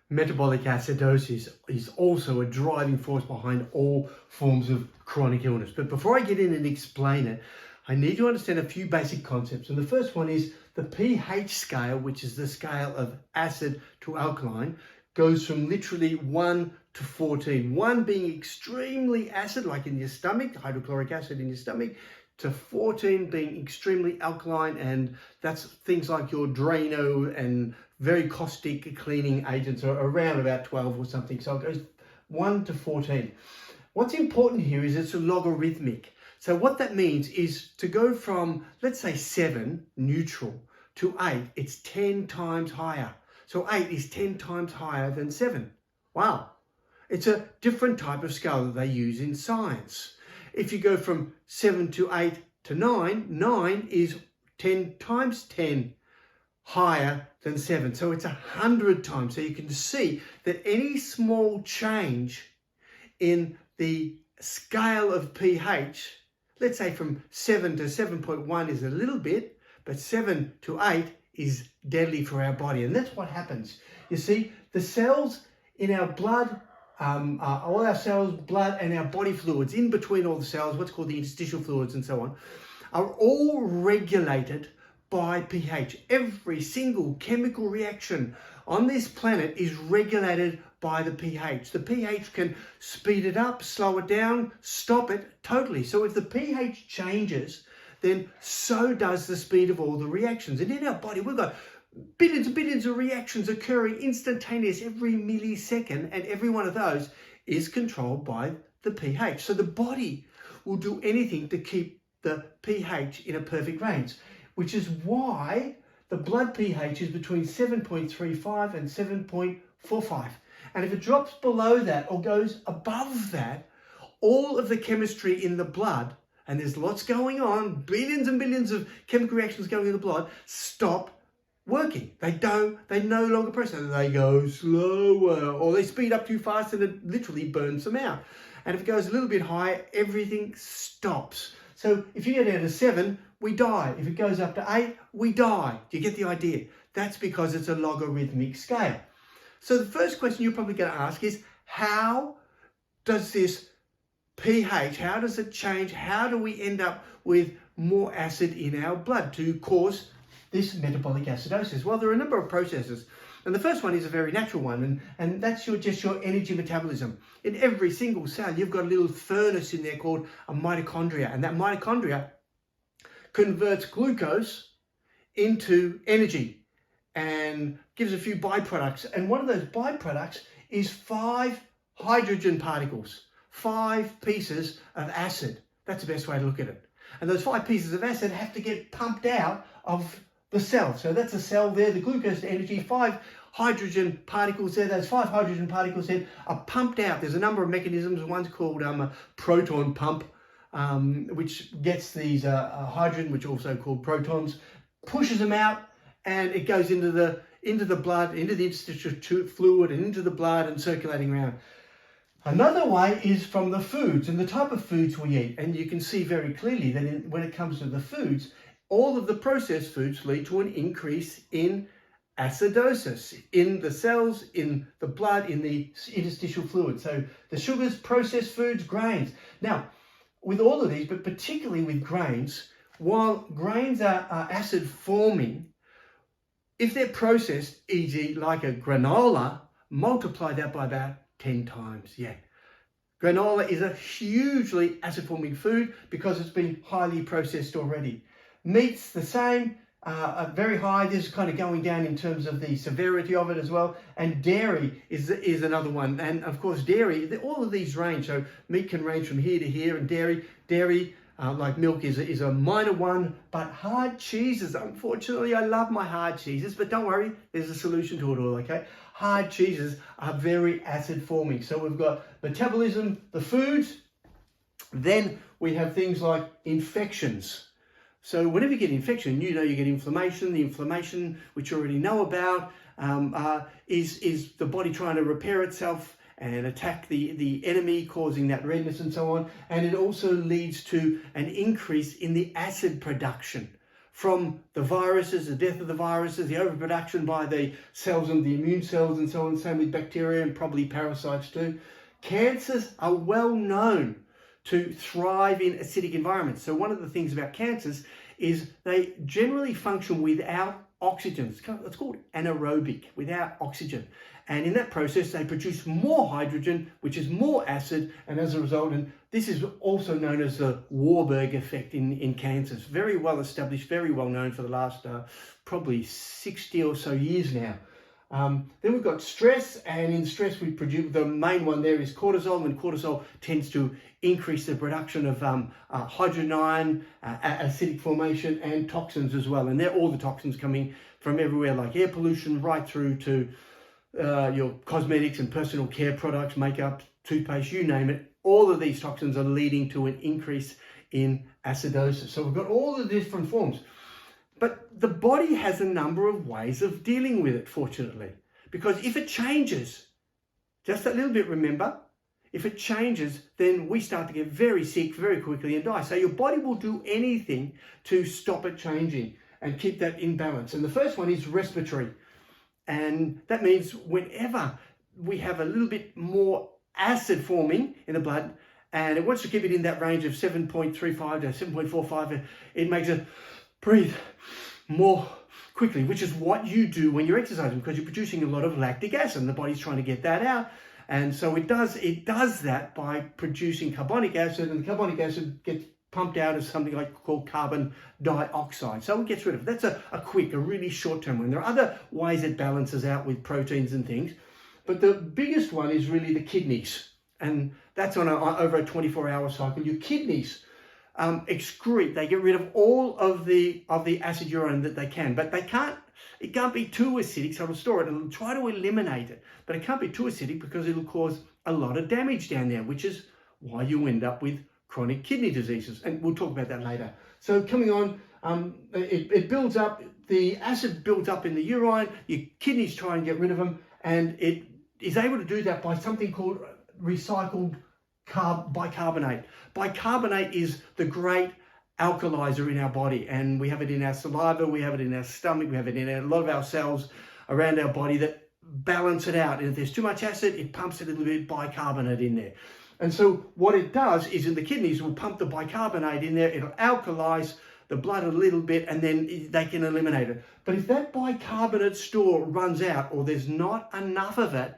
metabolic acidosis is also a driving force behind all forms of chronic illness. But before I get in and explain it, I need to understand a few basic concepts. And the first one is the pH scale, which is the scale of acid to alkaline, goes from literally 1 to 14. 1 being extremely acid, like in your stomach, hydrochloric acid in your stomach, to 14 being extremely alkaline, and that's things like your Drano and very caustic cleaning agents are around about 12 or something. So it goes 1 to 14. What's important here is it's a logarithmic. So what that means is to go from, let's say 7, neutral, to 8, it's 10 times higher. So 8 is 10 times higher than 7. Wow. It's a different type of scale that they use in science. If you go from 7 to 8 to 9, 9 is 10 times 10 higher than 7. So it's 100 times. So you can see that any small change in the scale of pH, let's say from 7 to 7.1 is a little bit, but 7 to 8 is deadly for our body. And that's what happens. You see, the cells in our blood, all our cells, blood, and our body fluids, in between all the cells, what's called the interstitial fluids and so on, are all regulated by pH. Every single chemical reaction on this planet is regulated by the pH. The pH can speed it up, slow it down, stop it totally. So if the pH changes, then so does the speed of all the reactions. And in our body, we've got billions and billions of reactions occurring instantaneous every millisecond, and every one of those is controlled by the pH. So the body will do anything to keep the pH in a perfect range, which is why the blood pH is between 7.35 and 7.45. And if it drops below that or goes above that, all of the chemistry in the blood, and there's lots going on, billions and billions of chemical reactions going in the blood, stop working. They no longer process. They go slower, or they speed up too fast and it literally burns them out. And if it goes a little bit higher, everything stops. So if you go down to 7, we die. If it goes up to 8, we die. Do you get the idea? That's because it's a logarithmic scale. So the first question you're probably going to ask is, how does this pH, how does it change? How do we end up with more acid in our blood to cause this metabolic acidosis? Well, there are a number of processes. And the first one is a very natural one, and that's just your energy metabolism. In every single cell, you've got a little furnace in there called a mitochondria, and that mitochondria converts glucose into energy and gives a few byproducts. And one of those byproducts is 5 hydrogen particles, 5 pieces of acid. That's the best way to look at it. And those 5 pieces of acid have to get pumped out of the cell. So that's a cell there, the glucose to energy, 5 hydrogen particles there. Those 5 hydrogen particles then are pumped out. There's a number of mechanisms. One's called a proton pump, which gets these hydrogen, which are also called protons, pushes them out, and it goes into the blood, into the interstitial fluid, and into the blood and circulating around. Another way is from the foods and the type of foods we eat. And you can see very clearly that when it comes to the foods, all of the processed foods lead to an increase in acidosis in the cells, in the blood, in the interstitial fluid. So the sugars, processed foods, grains. Now, with all of these, but particularly with grains, while grains are acid forming, if they're processed, e.g. like a granola, multiply that by about 10 times. Yeah. Granola is a hugely acid forming food because it's been highly processed already. Meat's the same, very high. This is kind of going down in terms of the severity of it as well. And dairy is another one. And of course, dairy, all of these range. So meat can range from here to here, and dairy, like milk is a minor one. But hard cheeses, unfortunately, I love my hard cheeses, but don't worry, there's a solution to it all, okay? Hard cheeses are very acid forming. So we've got metabolism, the foods, then we have things like infections. So whenever you get infection, you know you get inflammation. The inflammation, which you already know about, is the body trying to repair itself and attack the enemy, causing that redness and so on. And it also leads to an increase in the acid production from the viruses, the death of the viruses, the overproduction by the cells and the immune cells and so on, same with bacteria and probably parasites too. Cancers are well known to thrive in acidic environments. So one of the things about cancers is they generally function without oxygen. It's called anaerobic, without oxygen. And in that process, they produce more hydrogen, which is more acid, and as a result, and this is also known as the Warburg effect in cancers. Very well established, very well known for the last probably 60 or so years now. Then we've got stress, and in stress we produce, the main one there is cortisol, and cortisol tends to increase the production of hydrogen ion, acidic formation, and toxins as well. And they're all the toxins coming from everywhere, like air pollution, right through to your cosmetics and personal care products, makeup, toothpaste, you name it. All of these toxins are leading to an increase in acidosis. So we've got all the different forms. But the body has a number of ways of dealing with it, fortunately. Because if it changes, just a little bit, remember, if it changes, then we start to get very sick very quickly and die. So your body will do anything to stop it changing and keep that in balance. And the first one is respiratory. And that means whenever we have a little bit more acid forming in the blood, and it wants to keep it in that range of 7.35 to 7.45, it makes it breathe more quickly, which is what you do when you're exercising, because you're producing a lot of lactic acid and the body's trying to get that out. And so it does that by producing carbonic acid, and the carbonic acid gets pumped out as something like called carbon dioxide. So it gets rid of it. That's a really short-term one. There are other ways it balances out with proteins and things, but the biggest one is really the kidneys, and that's on over a 24-hour cycle. Your kidneys excrete, they get rid of all of the acid urine that they can, but it can't be too acidic, so it'll store it and it'll try to eliminate it, but it can't be too acidic because it'll cause a lot of damage down there, which is why you end up with chronic kidney diseases, and we'll talk about that later. So coming on, it builds up, the acid builds up in the urine, your kidneys try and get rid of them, and it is able to do that by something called recycled bicarbonate. Bicarbonate is the great alkalizer in our body, and we have it in our saliva, we have it in our stomach, we have it in a lot of our cells around our body that balance it out. And if there's too much acid, it pumps a little bit of bicarbonate in there. And so what it does is in the kidneys, will pump the bicarbonate in there, it'll alkalize the blood a little bit, and then they can eliminate it. But if that bicarbonate store runs out, or there's not enough of it,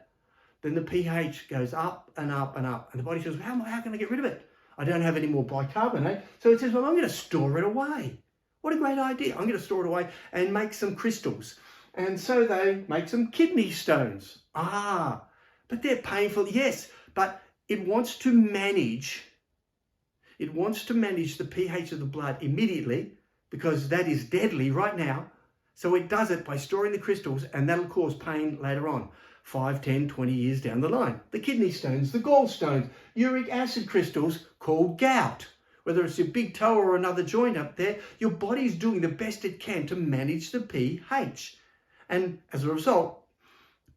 then the pH goes up and up and up. And the body says, how can I get rid of it? I don't have any more bicarbonate. So it says, well, I'm going to store it away. What a great idea. I'm going to store it away and make some crystals. And so they make some kidney stones. But they're painful. Yes, but it wants to manage the pH of the blood immediately, because that is deadly right now. So it does it by storing the crystals, and that'll cause pain later on, 5, 10, 20 years down the line. The kidney stones, the gallstones, uric acid crystals called gout. Whether it's your big toe or another joint up there, your body's doing the best it can to manage the pH. And as a result,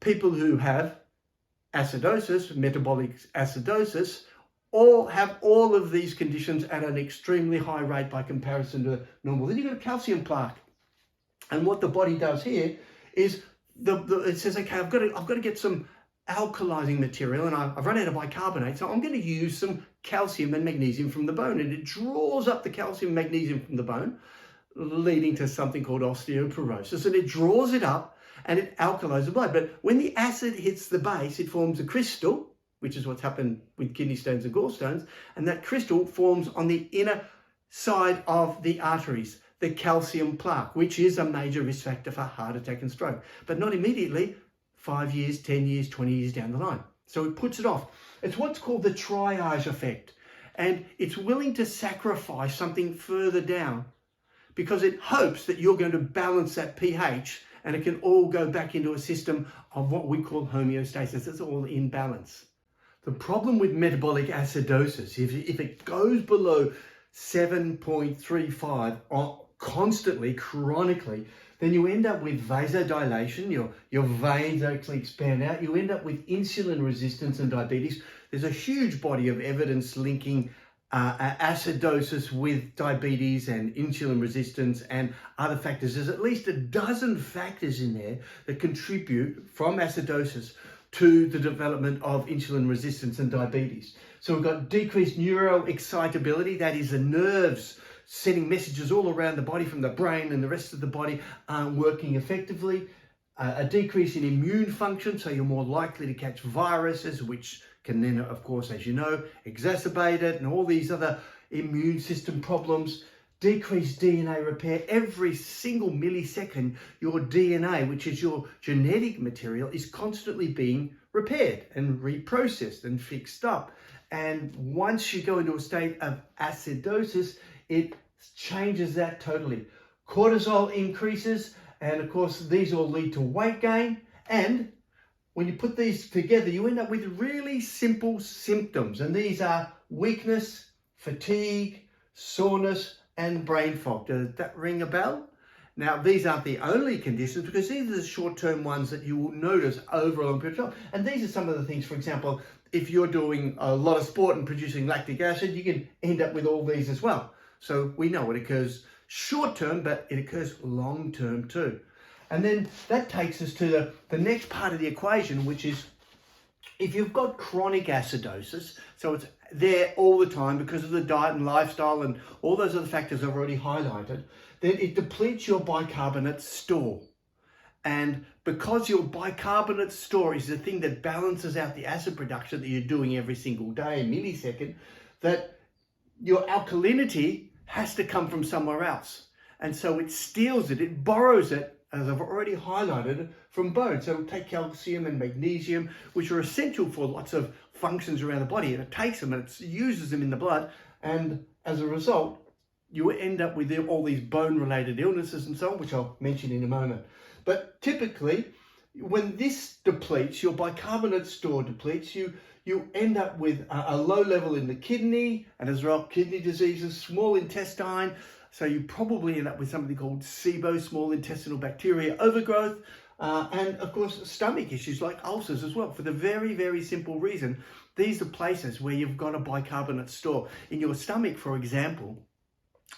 people who have acidosis, metabolic acidosis, all have all of these conditions at an extremely high rate by comparison to normal. Then you've got a calcium plaque. And what the body does here is it says, okay, I've got to get some alkalizing material, and I've run out of bicarbonate, so I'm going to use some calcium and magnesium from the bone. And it draws up the calcium and magnesium from the bone, leading to something called osteoporosis. And it draws it up and it alkalizes the blood. But when the acid hits the base, it forms a crystal, which is what's happened with kidney stones and gallstones. And that crystal forms on the inner side of the arteries, the calcium plaque, which is a major risk factor for heart attack and stroke, but not immediately, 5 years, 10 years, 20 years down the line. So it puts it off. It's what's called the triage effect. And it's willing to sacrifice something further down because it hopes that you're going to balance that pH, and it can all go back into a system of what we call homeostasis. It's all in balance. The problem with metabolic acidosis, if it goes below 7.35 or constantly, chronically, then you end up with vasodilation, your veins actually expand out, you end up with insulin resistance and diabetes. There's a huge body of evidence linking acidosis with diabetes and insulin resistance and other factors. There's at least a dozen factors in there that contribute from acidosis to the development of insulin resistance and diabetes. So we've got decreased neural excitability, that is the nerves sending messages all around the body from the brain and the rest of the body aren't working effectively. A decrease in immune function, so you're more likely to catch viruses, which can then, of course, as you know, exacerbate it, and all these other immune system problems. Decreased DNA repair. Every single millisecond, your DNA, which is your genetic material, is constantly being repaired and reprocessed and fixed up. And once you go into a state of acidosis, it changes that totally. Cortisol increases, and of course, these all lead to weight gain. And when you put these together, you end up with really simple symptoms. And these are weakness, fatigue, soreness, and brain fog. Does that ring a bell? Now, these aren't the only conditions, because these are the short-term ones that you will notice over a long period of time. And these are some of the things, for example, if you're doing a lot of sport and producing lactic acid, you can end up with all these as well. So we know it occurs short-term, but it occurs long-term too. And then that takes us to the next part of the equation, which is if you've got chronic acidosis, so it's there all the time because of the diet and lifestyle and all those other factors I've already highlighted, then it depletes your bicarbonate store. And because your bicarbonate store is the thing that balances out the acid production that you're doing every single day, a millisecond, that your alkalinity has to come from somewhere else. And so it steals it, it borrows it, as I've already highlighted, from bone. So it'll take calcium and magnesium, which are essential for lots of functions around the body, and it takes them and it uses them in the blood. And as a result, you end up with all these bone-related illnesses and so on, which I'll mention in a moment. But typically, when this depletes, your bicarbonate store depletes, you end up with a low level in the kidney, and as well, kidney diseases, small intestine. So you probably end up with something called SIBO, small intestinal bacteria overgrowth, and of course, stomach issues like ulcers as well, for the very, very simple reason. These are places where you've got a bicarbonate store. In your stomach, for example,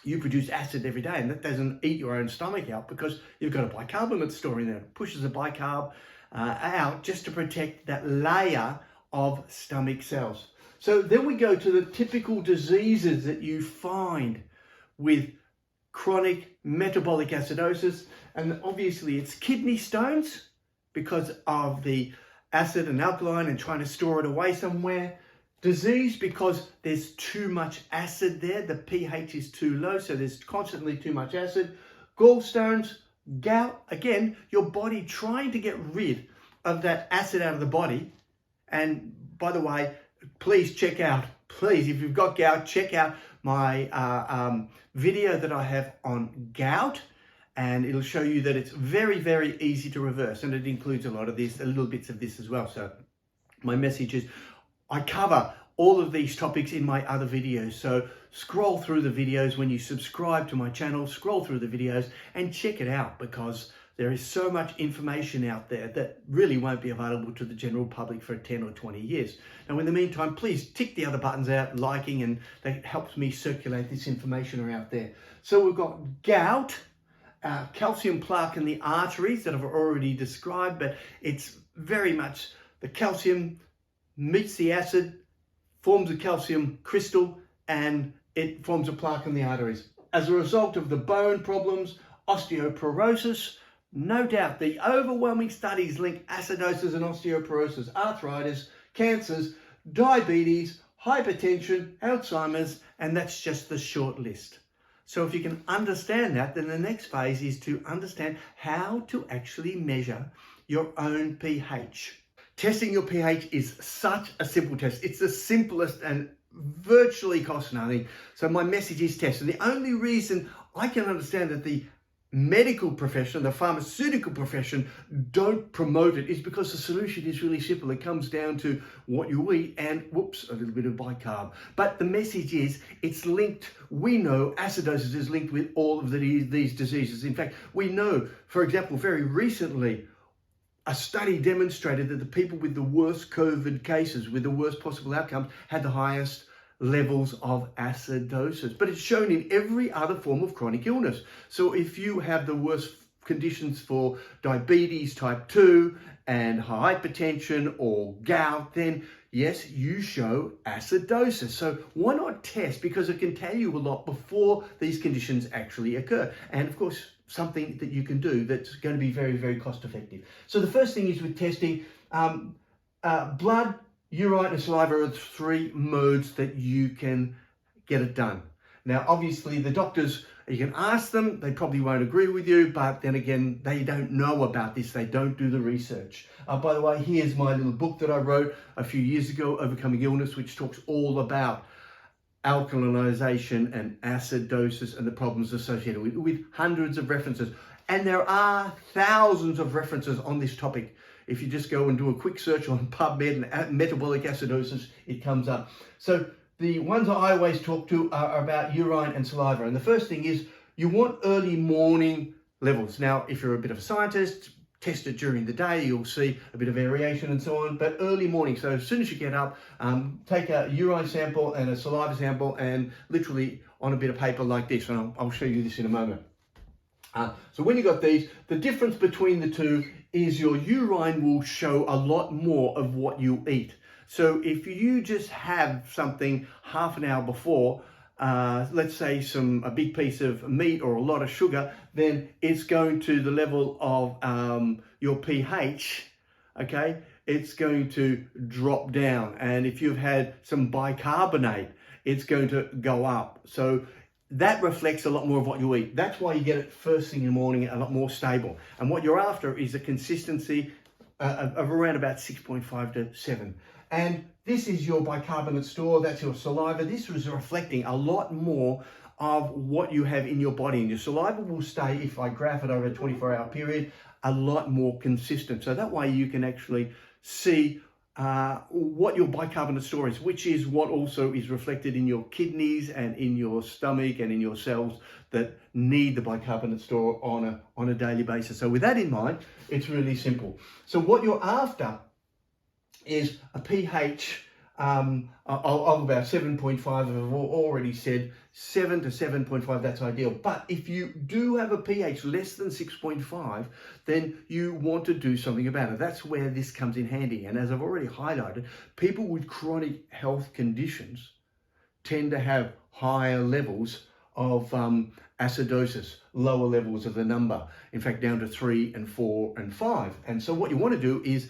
you produce acid every day, and that doesn't eat your own stomach out because you've got a bicarbonate store in there. It pushes the bicarb out just to protect that layer of stomach cells. So then we go to the typical diseases that you find with chronic metabolic acidosis, and obviously it's kidney stones because of the acid and alkaline and trying to store it away somewhere. Disease because there's too much acid there, the pH is too low, so there's constantly too much acid. Gallstones, gout, again, your body trying to get rid of that acid out of the body. And by the way, please check out, if you've got gout, check out my video that I have on gout, and it'll show you that it's very, very easy to reverse, and it includes a lot of this, a little bits of this as well. So my message is, I cover all of these topics in my other videos. So scroll through the videos when you subscribe to my channel, scroll through the videos and check it out, because there is so much information out there that really won't be available to the general public for 10 or 20 years. Now, in the meantime, please tick the other buttons out, liking, and that helps me circulate this information out there. So we've got gout, calcium plaque in the arteries that I've already described, but it's very much the calcium meets the acid, forms a calcium crystal, and it forms a plaque in the arteries. As a result of the bone problems, osteoporosis, no doubt the overwhelming studies link acidosis and osteoporosis, arthritis, cancers, diabetes, hypertension, Alzheimer's, and that's just the short list. So if you can understand that, then the next phase is to understand how to actually measure your own pH. Testing your pH is such a simple test. It's the simplest and virtually costs nothing. So my message is test. And the only reason I can understand that the medical profession, the pharmaceutical profession, don't promote it is because the solution is really simple. It comes down to what you eat and, whoops, a little bit of bicarb. But the message is it's linked. We know acidosis is linked with all of these diseases. In fact, we know, for example, very recently, a study demonstrated that the people with the worst COVID cases, with the worst possible outcomes, had the highest levels of acidosis, but it's shown in every other form of chronic illness. So if you have the worst conditions for diabetes type 2 and hypertension or gout, then yes, you show acidosis. So why not test? Because it can tell you a lot before these conditions actually occur. And of course, something that you can do that's going to be very, very cost effective. So the first thing is with testing, blood, urine and saliva are the three modes that you can get it done. Now, obviously the doctors, you can ask them, they probably won't agree with you, but then again, they don't know about this. They don't do the research. By the way, here's my little book that I wrote a few years ago, Overcoming Illness, which talks all about alkalization and acidosis and the problems associated with hundreds of references. And there are thousands of references on this topic. If you just go and do a quick search on PubMed and metabolic acidosis, it comes up. So the ones I always talk to are about urine and saliva. And the first thing is you want early morning levels. Now, if you're a bit of a scientist, test it during the day, you'll see a bit of variation and so on, but early morning. So as soon as you get up, take a urine sample and a saliva sample and literally on a bit of paper like this, and I'll show you this in a moment. So when you got these, the difference between the two is your urine will show a lot more of what you eat. So if you just have something half an hour before, let's say a big piece of meat or a lot of sugar, then it's going to the level of your pH, okay? It's going to drop down. And if you've had some bicarbonate, it's going to go up. So that reflects a lot more of what you eat. That's why you get it first thing in the morning, a lot more stable. And what you're after is a consistency of around about 6.5 to 7. And this is your bicarbonate store, that's your saliva. This was reflecting a lot more of what you have in your body. And your saliva will stay, if I graph it over a 24-hour period, a lot more consistent. So that way you can actually see what your bicarbonate store is, which is what also is reflected in your kidneys and in your stomach and in your cells that need the bicarbonate store on a daily basis. So with that in mind, it's really simple. So what you're after is a pH of about 7.5. I've already said 7 to 7.5, that's ideal. But if you do have a pH less than 6.5, then you want to do something about it. That's where this comes in handy. And as I've already highlighted, people with chronic health conditions tend to have higher levels of acidosis, lower levels of the number, in fact down to 3 and 4 and 5. And so what you want to do is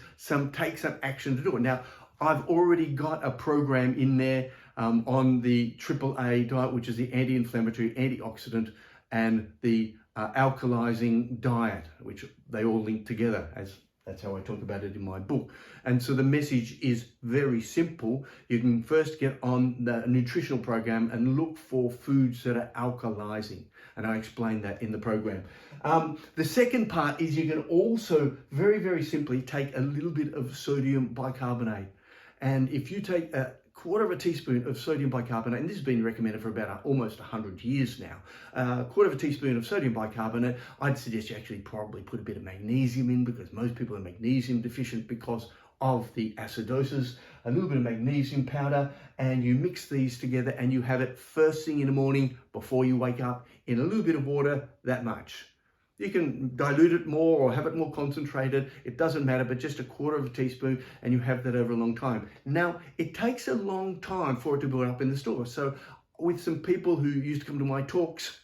take some action to do it. Now, I've already got a program in there on the AAA diet, which is the anti-inflammatory, antioxidant, and the alkalizing diet, which they all link together, as that's how I talk about it in my book. And so the message is very simple. You can first get on the nutritional program and look for foods that are alkalizing. And I explain that in the program. The second part is you can also very, very simply take a little bit of sodium bicarbonate. And if you take a quarter of a teaspoon of sodium bicarbonate, and this has been recommended for about almost 100 years now, a quarter of a teaspoon of sodium bicarbonate, I'd suggest you actually probably put a bit of magnesium in, because most people are magnesium deficient because of the acidosis, a little bit of magnesium powder, and you mix these together and you have it first thing in the morning before you wake up in a little bit of water, that much. You can dilute it more or have it more concentrated. It doesn't matter, but just a quarter of a teaspoon, and you have that over a long time. Now, it takes a long time for it to build up in the store. So with some people who used to come to my talks,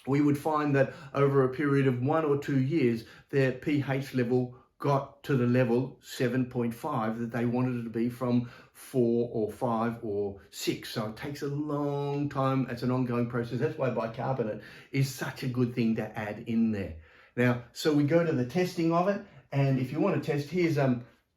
we would find that over a period of 1 or 2 years, their pH level got to the level 7.5 that they wanted it to be from 4 or 5 or 6. So it takes a long time. It's an ongoing process. That's why bicarbonate is such a good thing to add in there. Now, so we go to the testing of it. And if you want to test, here's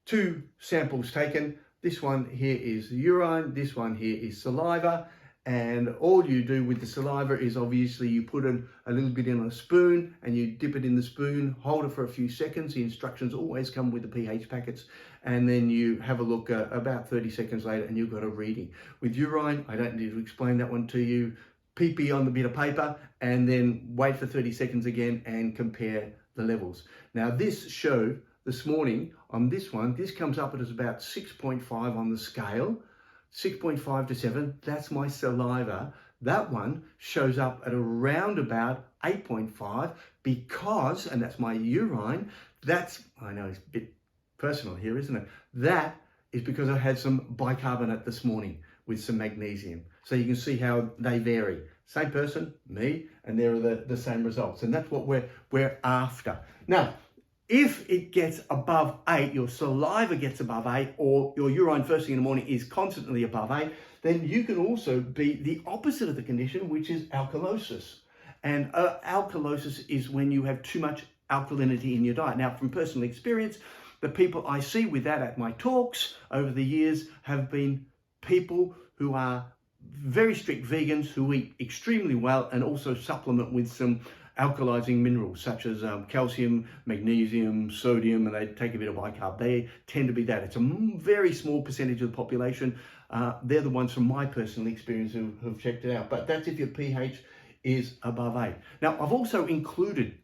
2 samples taken. This one here is urine. This one here is saliva. And all you do with the saliva is obviously you put a little bit in a spoon and you dip it in the spoon, hold it for a few seconds. The instructions always come with the pH packets. And then you have a look about 30 seconds later and you've got a reading. With urine, I don't need to explain that one to you. Pee on the bit of paper and then wait for 30 seconds again and compare the levels. Now this showed this morning on this one, this comes up as about 6.5 on the scale. 6.5 to 7, that's my saliva. That one shows up at around about 8.5 because, and that's my urine, I know it's a bit personal here, isn't it? That is because I had some bicarbonate this morning with some magnesium. So you can see how they vary. Same person, me, and there are the same results. And that's what we're after. Now, if it gets above 8, your saliva gets above 8, or your urine first thing in the morning is constantly above 8, then you can also be the opposite of the condition, which is alkalosis. And alkalosis is when you have too much alkalinity in your diet. Now, from personal experience, the people I see with that at my talks over the years have been people who are very strict vegans who eat extremely well and also supplement with some alkalizing minerals such as calcium, magnesium, sodium, and they take a bit of bicarb. They tend to be that. It's a very small percentage of the population. They're the ones from my personal experience who've checked it out. But that's if your pH is above 8. Now, I've also included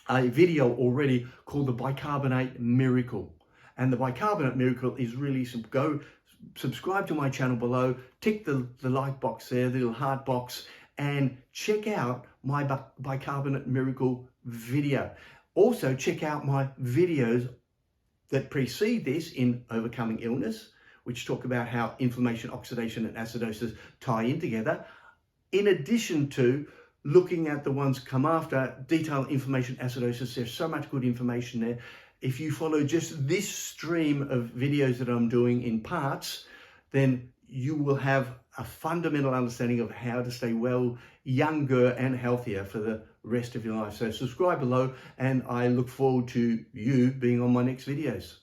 a video already called the Bicarbonate Miracle. And the Bicarbonate Miracle is really simple. Go subscribe to my channel below, tick the like box there, the little heart box, and check out my Bicarbonate Miracle video. Also, check out my videos that precede this in Overcoming Illness, which talk about how inflammation, oxidation, and acidosis tie in together, in addition to looking at the ones come after, detailed inflammation, acidosis. There's so much good information there. If you follow just this stream of videos that I'm doing in parts, then you will have a fundamental understanding of how to stay well, younger and healthier for the rest of your life. So subscribe below, and I look forward to you being on my next videos.